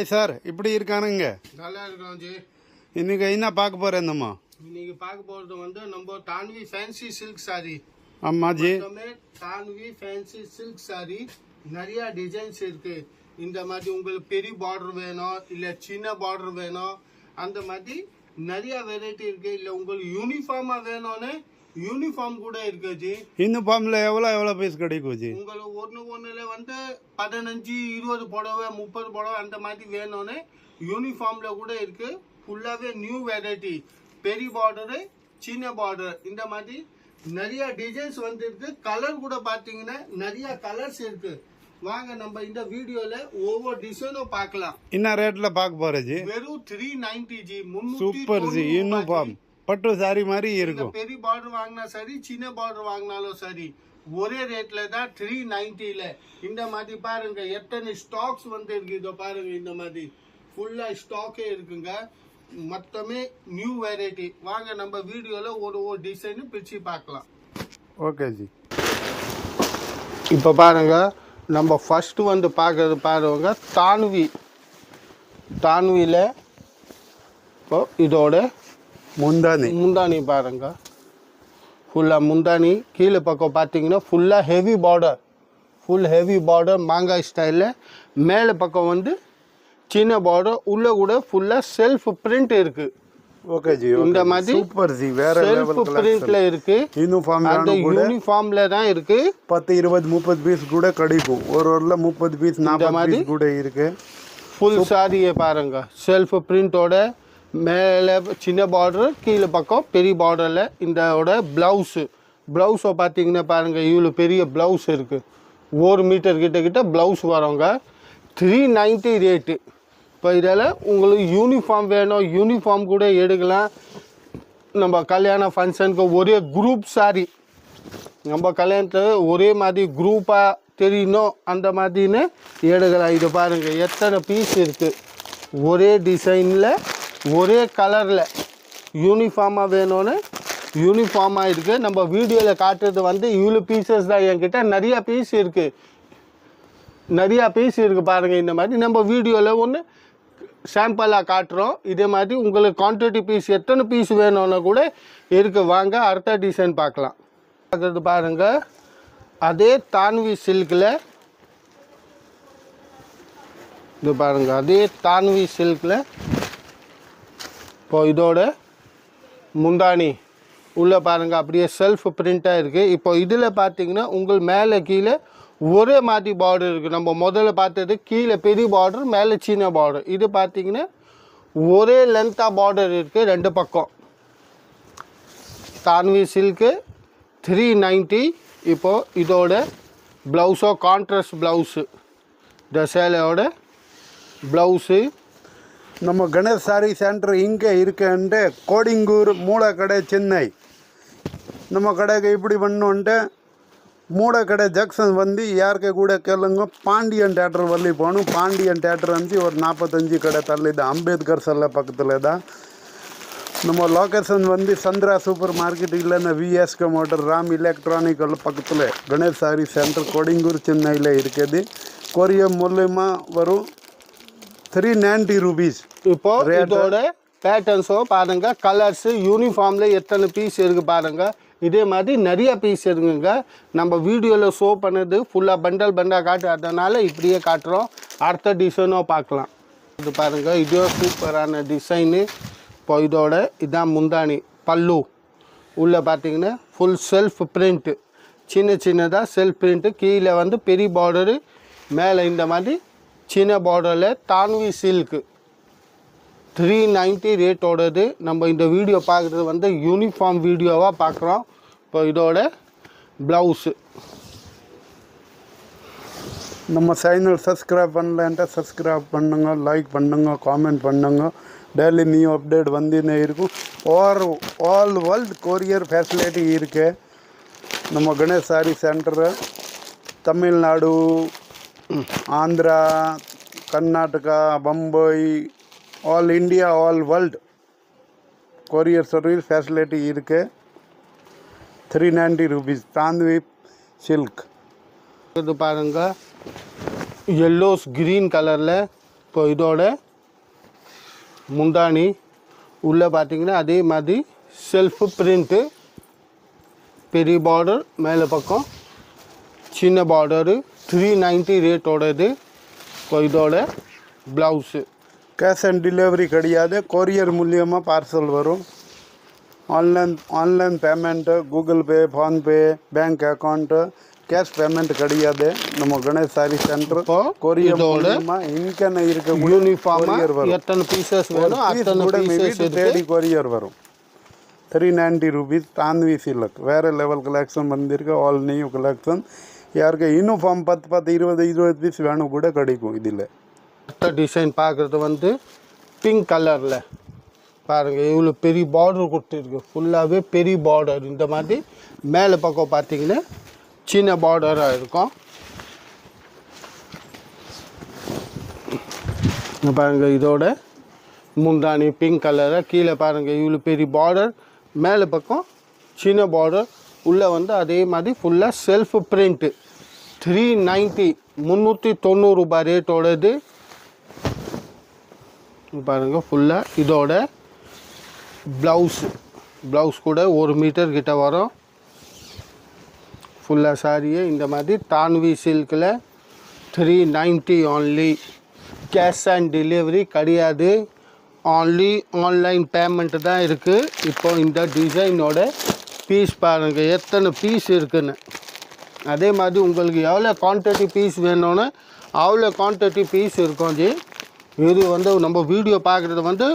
Sir இப்படி இருக்கானுங்க. நல்லா இருக்கோம் ஜி. இன்னைக்கு என்ன பார்க்க போறேன்மா? இன்னைக்கு பார்க்க போறது வந்து நம்ம தான்வி ஃபேன்சி சில்க் சாரி. ஆமா G, Tanvi fancy silk sorry நிறைய டிசைன்ஸ் இருக்கு. இந்த மாதிரி உங்களுக்கு பெரிய பார்டர் வேணும் இல்ல சின்ன பார்டர் வேணும், அந்த மாதிரி நிறைய வெரைட்டி இருக்கு. இல்ல உங்களுக்கு யூனிஃபார்மா வேணும்னு யூனிஃபார்ம் கூட இருக்கு ஜி. யூனிஃபார்ம்ல எவ்வளவு பீஸ் கிடைக்கும் ஜி? உங்களுக்கு ஒண்ணுல வந்து 15 20 புடவை 30 புடவை அந்த மாதிரி வேணும்னு யூனிஃபார்ம்ல கூட இருக்கு. ஃபுல்லாவே நியூ வெரைட்டி, பெரிய பார்டரு சின்ன பார்டர், இந்த மாதிரி நிறைய டிசைன்ஸ் வந்து இருக்கு. கலர் கூட பாத்தீங்கன்னா நிறைய கலர்ஸ் இருக்கு. வாங்க நம்ம இந்த வீடியோல ஒவ்வொரு டிசைனும் பார்க்கலாம். என்ன ரேட்ல பார்க்க போறேன் ஜி? வெறும் 390 ஜி. Super G. யூனிஃபார்ம் பட்டு சாரி மாதிரி இருக்கும். பெரிய பார்டர் வாங்கினா சரி, சின்ன பார்டர் வாங்கினாலும் சரி, ஒரே ரேட்ல தான் 390ல. இந்த மாதிரி பாருங்க எத்தனை ஸ்டாக்ஸ் வந்து இருக்கு. இதோ பாருங்க, இந்த மாதிரி ஃபுல்லா ஸ்டாக்கே இருக்குங்க. மொத்தமே நியூ வெரைட்டி. வாங்க நம்ம வீடியோல ஒரு டிசைன் பிரிச்சு பார்க்கலாம். Okay G. இப்போ பாருங்க, நம்ம ஃபர்ஸ்ட் வந்து பார்க்கறது பாருங்க தான்வில இப்போ இதோட முந்தானி பாருங்க. ஃபுல்லா முந்தானி கீழே பக்கம் பார்த்தீங்கன்னா ஃபுல்லா heavy border, full heavy border மாங்காய் ஸ்டைலில். மேலே பக்கம் வந்து சின்ன பார்டர், உள்ள கூட ஃபுல்லா செல்ஃப் பிரிண்ட் இருக்கு. Okay G. இந்த மாதிரி சூப்பர் ஜி. வேற செல்ஃப் பிரிண்ட்ல இருக்கு. யூனிஃபார்ம் அந்த யூனிஃபார்ம்ல தான் இருக்கு. 10 20 30 பீஸ் கூட கிடைக்கும். ஒரு 30 பீஸ் 40 பீஸ் கூட இருக்கு. ஃபுல் சாரியே பாருங்க, செல்ஃப் பிரிண்டோட மேலே சின்ன பார்டர், கீழே பக்கம் பெரிய பார்டரில். இதோட ப்ளவுஸை பார்த்தீங்கன்னா பாருங்கள், இவ்வளோ பெரிய ப்ளவுஸ் இருக்குது. 1 மீட்டர் கிட்ட ப்ளவுஸ் வரோங்க. 390 ரேட்டு. இப்போ இதில் உங்களுக்கு யூனிஃபார்ம் வேணும், யூனிஃபார்ம் கூட எடுக்கலாம். நம்ம கல்யாண ஃபங்க்ஷனுக்கு ஒரே குரூப் சாரி, நம்ம கல்யாணத்தை ஒரே மாதிரி குரூப்பாக தெரியணும், அந்த மாதிரின்னு எடுக்கலாம். இது பாருங்கள் எத்தனை பீஸ் இருக்குது. ஒரே டிசைனில் ஒரே கலரில் யூனிஃபார்மாக வேணும்னு யூனிஃபார்மாக இருக்குது. நம்ம வீடியோவில் காட்டுறது வந்து இவ்வளோ பீசஸ் தான். என்கிட்ட நிறையா பீஸ் இருக்குது பாருங்கள். இந்த மாதிரி நம்ம வீடியோவில் ஒன்று சாம்பிளாக காட்டுறோம். இதே மாதிரி உங்களுக்கு குவான்டிட்டி பீஸ் எத்தனை பீஸ் வேணும்னு கூட இருக்குது. வாங்க அடுத்த டிசைன் பார்க்கலாம். பார்க்குறது பாருங்கள், அதே தான்வி சில்கில். இது பாருங்கள், அதே தான்வி சில்கில். இப்போ இதோட முந்தானி உள்ளே பாருங்கள் அப்படியே செல்ஃப் பிரிண்ட்டாக இருக்குது. இப்போ இதில் பார்த்தீங்கன்னா உங்கள் மேலே கீழே ஒரே மாதிரி பார்டர் இருக்குது. நம்ம முதல்ல பார்த்தது கீழே பெரிய பார்டர், மேலே சின்ன பார்டர். இது பார்த்தீங்கன்னா ஒரே லென்த்தாக பார்டர் இருக்குது ரெண்டு பக்கம். தான்வி சில்க்கு 390. இப்போது இதோட ப்ளவுஸோ கான்ட்ராஸ்ட் ப்ளவுஸு, இந்த சேலையோட ப்ளவுஸு. நம்ம கணேஷ் சாரி சென்டர் இங்கே இருக்குன்ட்டு கோடிங்கூர் மூலக்கடை சென்னை. நம்ம கடைக்கு இப்படி பண்ணுன்ட்டு மூலக்கடை ஜங்ஷன் வந்து யாருக்கு கூட கேளுங்க, பாண்டியன் தேட்டர் வரலி போகணும். பாண்டியன் தேட்டர் வந்து ஒரு 45 கடை தள்ளி தான், அம்பேத்கர் சிலை பக்கத்தில் தான். நம்ம லொக்கேஷன் வந்து சந்திரா சூப்பர் மார்க்கெட் இல்லைன்னா விஎஸ்கே மோட்டர் ராம் எலக்ட்ரானிக் பக்கத்தில் கணேஷ் சாரி சென்டர் கோடிங்கூர் சென்னையில் இருக்குது. கொரியர் மூலயமா வரும். 390 rupees. இப்போ இதோட பேட்டர்ன்ஸோ பாருங்க, கலர்ஸு, யூனிஃபார்மில் எத்தனை பீஸ் இருக்குது பாருங்க. இதே மாதிரி நிறைய பீஸ் இருக்குங்க. நம்ம வீடியோவில் ஷோ பண்ணது ஃபுல்லாக பண்டல் காட்டுறதுனால இப்படியே காட்டுறோம். அடுத்த டிசைனோ பார்க்கலாம். இது பாருங்கள், இதோ சூப்பரான டிசைனு. இப்போ இதோட இதான் முந்தானி, பல்லு. உள்ளே பார்த்தீங்கன்னா ஃபுல் செல்ஃப் பிரிண்ட்டு, சின்னதாக செல்ஃப் பிரிண்ட்டு. கீழே வந்து பெரிய பார்டரு, மேலே இந்த மாதிரி சின்ன பார்டரில் தான்வி சில்க்கு 390 ரேட்டோடது. நம்ம இந்த வீடியோ பார்க்குறது வந்து யூனிஃபார்ம் வீடியோவாக பார்க்குறோம். இப்போ இதோட ப்ளவுஸு. நம்ம சேனல் சப்ஸ்கிரைப் பண்ணலன்ட்டு சப்ஸ்கிரைப் பண்ணுங்க, லைக் பண்ணுங்க, காமெண்ட் பண்ணுங்க. டெய்லி நியூ அப்டேட் வந்துன்னே இருக்கும். ஆல் வேர்ல்டு கொரியர் ஃபெசிலிட்டி இருக்குது நம்ம Ganesh sorry centre. Tamil Nadu, Andhra, Karnataka, Bombay, all India, all world courier service facility இருக்குது. 390 rupees தான்வி சில்க். இது பாருங்கள், எல்லோஸ் க்ரீன் கலரில் இப்போ இதோட முந்தானி உள்ளே பார்த்தீங்கன்னா அதே மாதிரி செல்ஃப் பிரிண்ட்டு, பெரிய பார்டர், மேலே பக்கம் சின்ன பார்டரு, 390 ரேட்டோடது. இப்போ இதோட ப்ளவுஸு. கேஷ் ஆன் டெலிவரி கிடையாது, கொரியர் மூலியமாக பார்சல் வரும். Online payment, Google Pay, PhonePe, bank account, cash payment கிடையாது. நம்ம கணேஷ் சாரி சென்டர் இப்போ கொரியர் இதோட மூலியமாக இங்கன்னு இருக்க யூனிஃபார்மாக எத்தனை பீசஸ் வேணும் அத்தனை பீசஸ் தேடி கொரியர் வரும். 390 rupees தான்வி சில்க். வேறு லெவல் கலெக்ஷன் வந்திருக்கு, ஆல் நியூ கலெக்ஷன். யாருக்கு யூனிஃபார்ம் 10 20 பீஸ் வேணும் கூட கிடைக்கும் இதில். அடுத்த டிசைன் பார்க்குறது வந்து பிங்க் கலரில் பாருங்கள், இவ்வளோ பெரிய பார்டர் கொடுத்துருக்கு. ஃபுல்லாகவே பெரிய பார்டர். இந்த மாதிரி மேலே பக்கம் பார்த்தீங்கன்னா சின்ன பார்டராக இருக்கும். பாருங்கள் இதோட முந்தானி பிங்க் கலராக, கீழே பாருங்கள் இவ்வளோ பெரிய பார்டர், மேலே பக்கம் சின்ன பார்டர், உள்ளே வந்து அதே மாதிரி ஃபுல்லாக செல்ஃப் பிரிண்ட்டு. 390 390 ரூபாய் ரேட்டோடது. பாருங்கள் ஃபுல்லாக இதோட ப்ளவுஸ் கூட 1 மீட்டர் கிட்ட வரும். ஃபுல்லாக சாரியே இந்த மாதிரி தான்வி சில்கில் 390 only. கேஷ் ஆன் டெலிவரி கிடையாது, only ஆன்லைன் பேமெண்ட்டு தான் இருக்குது. இப்போ இந்த டிசைனோட பீஸ் பாருங்கள் எத்தனை பீஸ் இருக்குன்னு. அதே மாதிரி உங்களுக்கு எவ்வளோ குவான்டிட்டி பீஸ் வேணும்னு அவ்வளோ குவான்டிட்டி பீஸ் இருக்கும் ஜி. இது வந்து நம்ம வீடியோ பார்க்குறது வந்து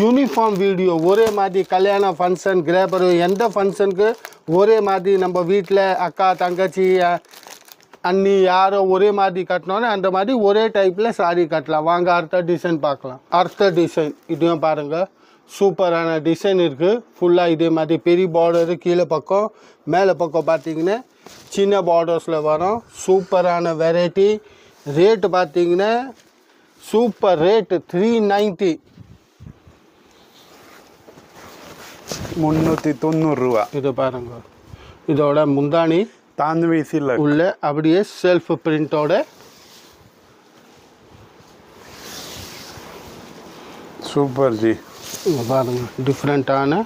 யூனிஃபார்ம் வீடியோ. ஒரே மாதிரி கல்யாண ஃபங்க்ஷன், கிரேப்பர், எந்த ஃபங்க்ஷனுக்கு ஒரே மாதிரி நம்ம வீட்டில் அக்கா தங்கச்சி அண்ணி யாரோ ஒரே மாதிரி கட்டினோன்னு அந்த மாதிரி ஒரே டைப்பில் சாரீ கட்டலாம். வாங்க அடுத்த டிசைன் பார்க்கலாம். அடுத்த டிசைன் இதுவும் பாருங்கள், சூப்பரான டிசைன் இருக்குது. ஃபுல்லாக இதே மாதிரி பெரிய பார்டரு, கீழே பக்கம் மேலே பக்கம் பார்த்தீங்கன்னா சின்ன பார்டர்ஸில் வரும். சூப்பரான வெரைட்டி. ரேட்டு பார்த்தீங்கன்னா சூப்பர் ரேட்டு 390 390 ரூபா. இது பாருங்க, இதோட முந்தானி தான்வி சில்க் உள்ள அப்படியே செல்ஃப் பிரிண்டோட சூப்பர் ஜி. பாருங்க டிஃப்ரெண்ட்டான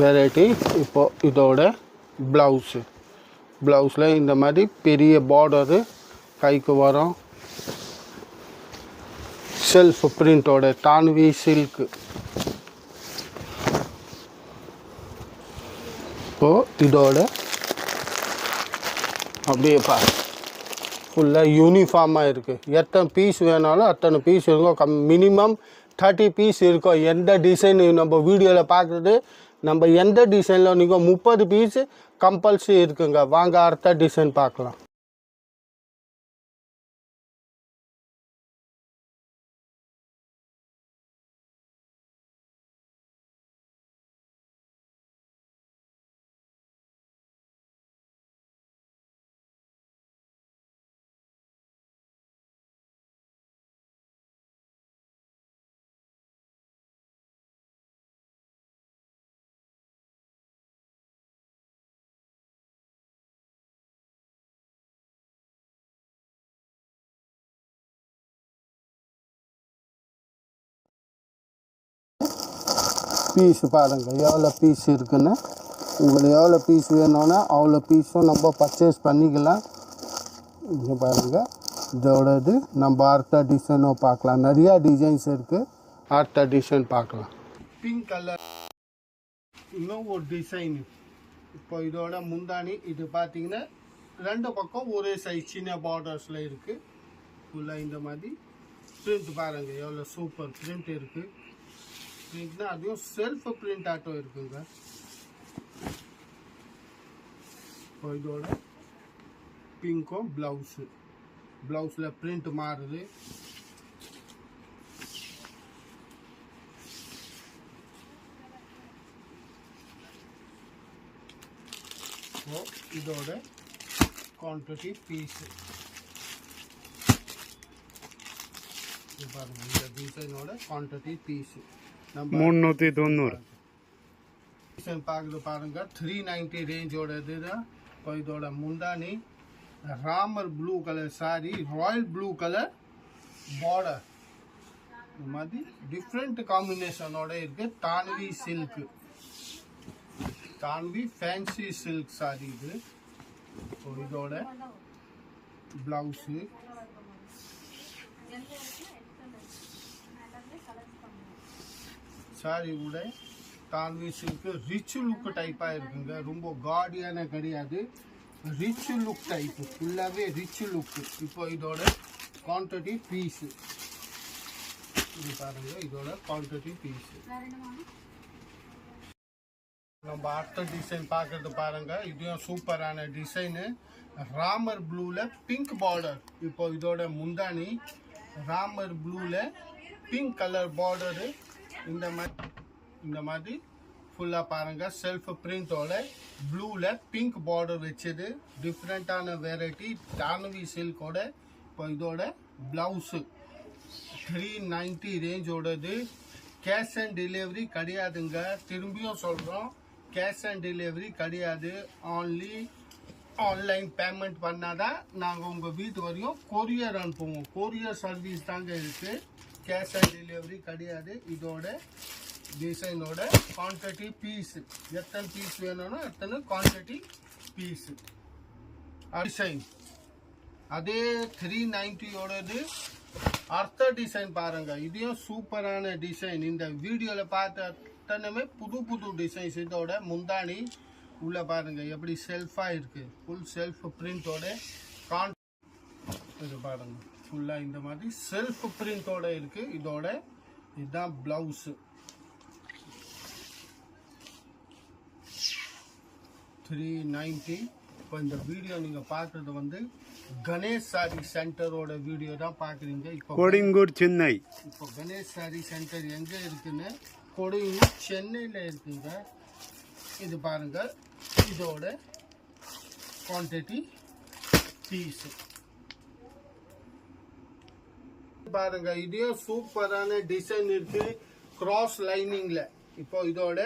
வெரைட்டி. இப்போ இதோட ப்ளவுஸில் இந்த மாதிரி பெரிய பார்டரு கைக்கு வரும். செல்ஃப் பிரிண்டோட தான்வி சில்க். இப்போது இதோட அப்படியே ஃபுல்லாக யூனிஃபார்மாக இருக்குது. எத்தனை பீஸ் வேணாலும் அத்தனை பீஸ் இருக்கும். மினிமம் 30 பீஸ் இருக்கும். எந்த டிசைன் நம்ம வீடியோவில் பார்க்குறது, நம்ம எந்த டிசைனில் நீங்கள் 30 பீஸ் கம்பல்சரி இருக்குங்க. வாங்க அடுத்த டிசைன் பார்க்கலாம். பீஸ் பாருங்கள் எவ்வளோ பீஸ் இருக்குன்னு. உங்களுக்கு எவ்வளோ பீஸ் வேணும்னா அவ்வளோ பீஸும் நம்ம பர்ச்சேஸ் பண்ணிக்கலாம். இங்கே பாருங்கள் இதோட இது நம்ம அடுத்த டிசைனும் பார்க்கலாம். நிறையா டிசைன்ஸ் இருக்குது. அடுத்த டிசைன் பார்க்கலாம். பிங்க் கலர் இன்னும் ஒரு டிசைனு. இப்போ இதோட முந்தானி இது பார்த்தீங்கன்னா 2 பக்கம் ஒரே சைஸ் சின்ன பார்டர்ஸில் இருக்குது. ஃபுல்லாக இந்த மாதிரி பிரிண்ட் பாருங்கள் எவ்வளோ சூப்பர் பிரிண்ட் இருக்குது. பிரிண்ட்னா அதுவும் செல்ஃப் பிரிண்ட் ஆட்டோ இருக்குங்க. இப்போ இதோட பிங்க்கும் ப்ளவுஸில் பிரிண்ட் மாறுது. இதோட குவான்டிட்டி பீஸு பாருங்க. இந்த டிசைனோட குவான்டிட்டி பீஸு 390 டிசைன் பார்க்குறது பாருங்க. 390 ரேஞ்சோட இதுதான். இப்போ இதோட முந்தானி Ramar blue colour sari, royal blue colour border. இந்த மாதிரி டிஃப்ரெண்ட் காம்பினேஷனோட இருக்கு. Tanvi silk, Tanvi fancy silk sari இது. ஸோ இதோட பிளவுஸு, சாரி கூட தான்வி சில்க் ரிச் லுக் டைப்பாக இருக்குங்க. ரொம்ப காடியான கிடையாது, ரிச் லுக் டைப்பு, ஃபுல்லாகவே ரிச் லுக். இப்போ இதோட குவான்டிட்டி பீஸு இது பாருங்க, இதோட குவான்டிட்டி பீஸு. நம்ம அடுத்த டிசைன் பார்க்கறது பாருங்க, இதுவும் சூப்பரான டிசைனு. ராமர் ப்ளூல பிங்க் பார்டர். இப்போ இதோட முந்தானி ராமர் ப்ளூல பிங்க் கலர் பார்டரு. இந்த மாதிரி ஃபுல்லாக பாருங்க, செல்ஃப் பிரிண்டோட ப்ளூல பிங்க் பார்டர் வச்சது. டிஃப்ரெண்ட்டான வெரைட்டி தான்வி சில்கோட. இப்போ இதோட பிளவுஸு 390 ரேஞ்சோடது. கேஷ் அண்ட் டெலிவரி கிடையாதுங்க. திரும்பியும் சொல்கிறோம், கேஷ் அண்ட் டெலிவரி கிடையாது. ஆன்லி ஆன்லைன் பேமெண்ட் பண்ணாதான் நாங்கள் உங்கள் வீட்டு வரையும் கொரியர் அனுப்புவோம். கொரியர் சர்வீஸ் தாங்க இருக்குது, கேஷ் அண்ட் டெலிவரி கிடையாது. இதோட டிசைனோட குவான்டிட்டி பீஸு, எத்தனை பீஸ் வேணும்னா எத்தனை குவான்டிட்டி பீஸு. டிசைன் அதே 390ஓடது. அடுத்த டிசைன் பாருங்க, இதையும் சூப்பரான டிசைன். இந்த வீடியோவில் பார்த்த அத்தனையுமே புது புது டிசைன்ஸ். இதோட முந்தானி உள்ள பாருங்க எப்படி செல்ஃபாக இருக்கு, ஃபுல் செல்ஃப் பிரிண்டோட. இது பாருங்க ஃபுல்லாக இந்த மாதிரி செல்ஃப் பிரிண்டோட இருக்கு. இதோட இதுதான் பிளவுஸு. 390. இப்போ இந்த வீடியோ நீங்கள் பார்க்குறது வந்து கணேஷ் சாரி சென்டரோட வீடியோ தான் பார்க்குறீங்க. இப்போ கோடிங்கூர் சென்னை. இப்போ கணேஷ் சாரி சென்டர் எங்கே இருக்குன்னு, கோடிங்கூர் சென்னையில் இருக்குங்க. இது பாருங்க, இதோட குவான்டிட்டி பீஸு பாருங்க. இதையும் சூப்பரான டிசைன் இருக்கு, கிராஸ் லைனிங்ல. இப்போ இதோட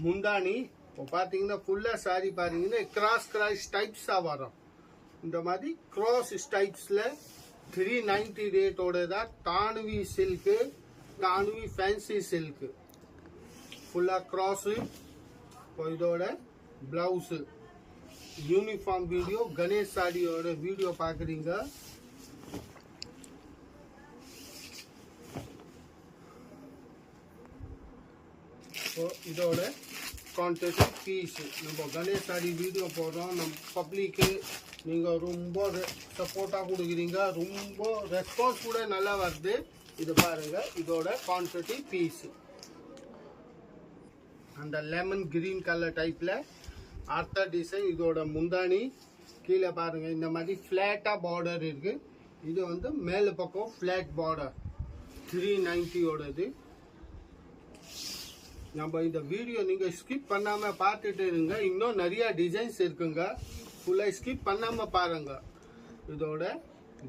முந்தானி இப்போ பார்த்தீங்கன்னா ஃபுல்லாக சாரி பாத்தீங்கன்னா கிராஸ் டைப்ஸாக வரும். இந்த மாதிரி கிராஸ் டைப்ஸில் 390 ரேட்டோட தான் Tanvi silk, Tanvi fancy silk. ஃபுல்லாக கிராஸு. இப்போ இதோட பிளவுஸு. யூனிஃபார்ம் வீடியோ கணேஷ் சாரியோட வீடியோ பார்க்குறீங்க. ஸோ இதோட குவான்டிட்டி பீஸு. நம்ம கணேஷ் சாரி வீடியோ போடுறோம், நம்ம பப்ளிக்கு நீங்கள் ரொம்ப சப்போர்ட்டாக கொடுக்குறீங்க, ரொம்ப ரெஸ்பான்ஸ் கூட நல்லா வருது. இது பாருங்கள், இதோட குவான்டிட்டி பீஸு. அந்த லெமன் கிரீன் கலர் டைப்பில் அடுத்த டிசைன். இதோட முந்தானி கீழே பாருங்கள், இந்த மாதிரி ஃப்ளாட்டாக பார்டர் இருக்குது. இது வந்து மேலே பக்கம் ஃப்ளாட் பார்டர். 390ஓடது. நம்ம இந்த வீடியோ நீங்கள் ஸ்கிப் பண்ணாமல் பார்த்துட்டு இருங்க, இன்னும் நிறையா டிசைன்ஸ் இருக்குங்க. ஃபுல்லாக ஸ்கிப் பண்ணாமல் பாருங்கள். இதோட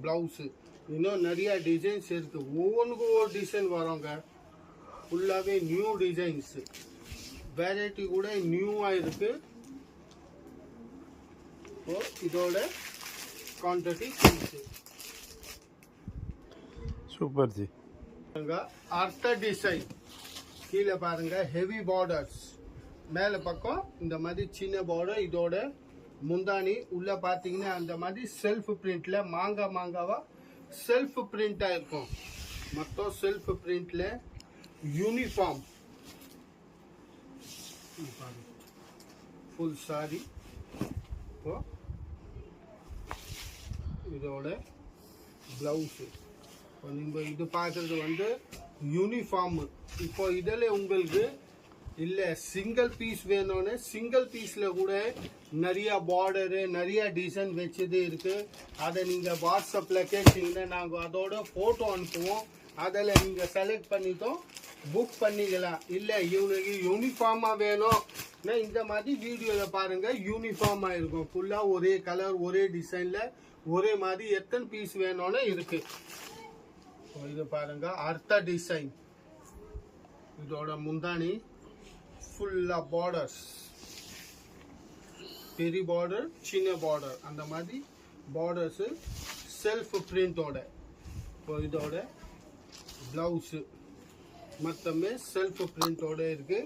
ப்ளவுஸு இன்னும் நிறையா டிசைன்ஸ் இருக்குது, ஒவ்வொன்றுக்கும் ஒரு டிசைன் வரோங்க. ஃபுல்லாகவே நியூ டிசைன்ஸு, வெரைட்டி கூட நியூவாக இருக்குது. இதோட குவான்டிட்டி பீஸு. Super G. அடுத்த டிசைன் கீழே பாருங்க, ஹெவி பார்டர்ஸ். மேலே பக்கம் இந்த மாதிரி சின்ன பார்டர். இதோட முந்தானி உள்ள பார்த்தீங்கன்னா அந்த மாதிரி செல்ஃப் பிரிண்ட்ல மாங்காவா செல்ஃப் பிரிண்டா இருக்கும். மொத்தம் செல்ஃப் பிரிண்ட்ல யூனிஃபார்ம் ஃபுல் சாரி. இதோட பிளவுஸு. இப்போ நீங்கள் இது பார்க்குறது வந்து யூனிஃபார்ம். இப்போ இதில் உங்களுக்கு இல்லை சிங்கிள் பீஸ் வேணும்னு சிங்கிள் பீஸில் கூட நிறையா பார்டரு நிறையா டிசைன் வச்சது இருக்குது. அதை நீங்கள் வாட்ஸ்அப்பில் கேட்டீங்கன்னா நாங்கள் அதோட ஃபோட்டோ அனுப்புவோம். அதில் நீங்கள் செலக்ட் பண்ணிட்டோம் புக் பண்ணிக்கலாம். இல்லை இவனுக்கு யூனிஃபார்மாக வேணும்னா இந்த மாதிரி வீடியோவில் பாருங்கள், யூனிஃபார்மாக இருக்கும். ஃபுல்லாக ஒரே கலர் ஒரே டிசைனில் ஒரே மாதிரி எத்தனை பீஸ் வேணும்னு இருக்குது. இது பாருங்க, அடுத்த டிசைன். இதோட முந்தானி ஃபுல்லாக பார்டர்ஸ், பெரிய பார்டர் சின்ன பார்டர் அந்த மாதிரி பார்டர்ஸு செல்ஃப் பிரிண்டோட. இப்போ இதோட ப்ளவுஸு மொத்தமே செல்ஃப் பிரிண்டோட இருக்கு.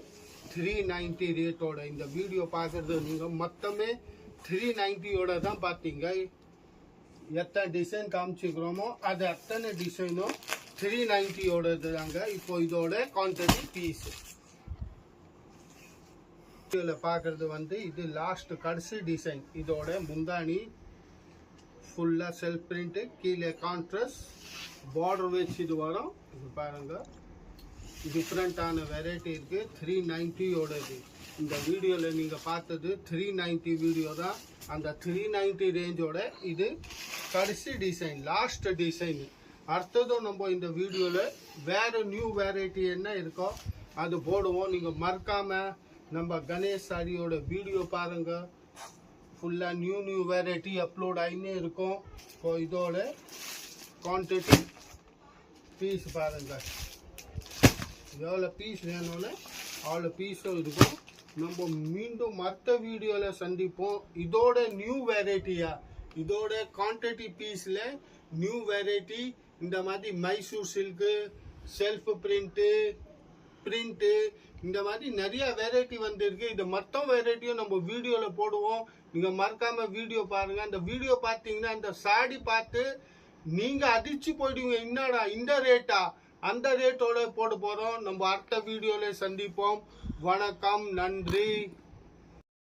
390 ரேட்டோட. இந்த வீடியோ பார்க்குறது நீங்கள் மொத்தமே 390யோட தான் பார்த்தீங்க. எத்தனை டிசைன் காமிச்சிக்கிறோமோ அது அத்தனை டிசைனும் 390யோட தாங்க. இப்போ இதோட குவான்டிட்டி பீஸ் இதில் பார்க்குறது வந்து இது லாஸ்ட் கடைசி டிசைன். இதோட முந்தானி ஃபுல்லாக செல்ஃப் பிரிண்ட்டு, கீழே கான்ட்ராஸ்ட் பார்டர் வச்சு இது வரும். இது பாருங்கள், டிஃப்ரெண்ட்டான வெரைட்டி இருக்குது. 390யோடது. இந்த வீடியோவில் நீங்கள் பார்த்தது 390 வீடியோ தான். அந்த 390 ரேஞ்சோட இது கடைசி டிசைன், லாஸ்ட் டிசைன். அடுத்ததும் நம்ம இந்த வீடியோவில் வேறு நியூ வெரைட்டி என்ன இருக்கோ அது போடுவோம். நீங்கள் மறக்காமல் நம்ம கணேஷ் சாரியோட வீடியோ பாருங்கள். ஃபுல்லாக நியூ வெரைட்டி அப்லோட் ஆகினே இருக்கும். இப்போ இதோட குவான்டிட்டி பீஸ் பாருங்கள், எவ்வளோ பீஸ் வேணும்னு அவ்வளோ பீஸும் இருக்கும். நம்ம மீண்டும் மற்ற வீடியோவில் சந்திப்போம். இதோட நியூ வெரைட்டியா, இதோட குவான்டிட்டி பீஸில் நியூ வெரைட்டி இந்த மாதிரி மைசூர் சில்க்கு, செல்ஃப் பிரிண்ட்டு இந்த மாதிரி நிறைய வெரைட்டி வந்துருக்கு. இது மொத்த வெரைட்டியும் நம்ம வீடியோவில் போடுவோம். நீங்கள் மறக்காமல் வீடியோ பாருங்கள். அந்த வீடியோ பார்த்தீங்கன்னா அந்த சாடி பார்த்து நீங்கள் அதிர்ச்சி போயிடுவீங்க. என்னடா இந்த ரேட்டா, அந்த ரேட்டோட போட போகிறோம். நம்ம அடுத்த வீடியோவில் சந்திப்போம். வணக்கம், நன்றி.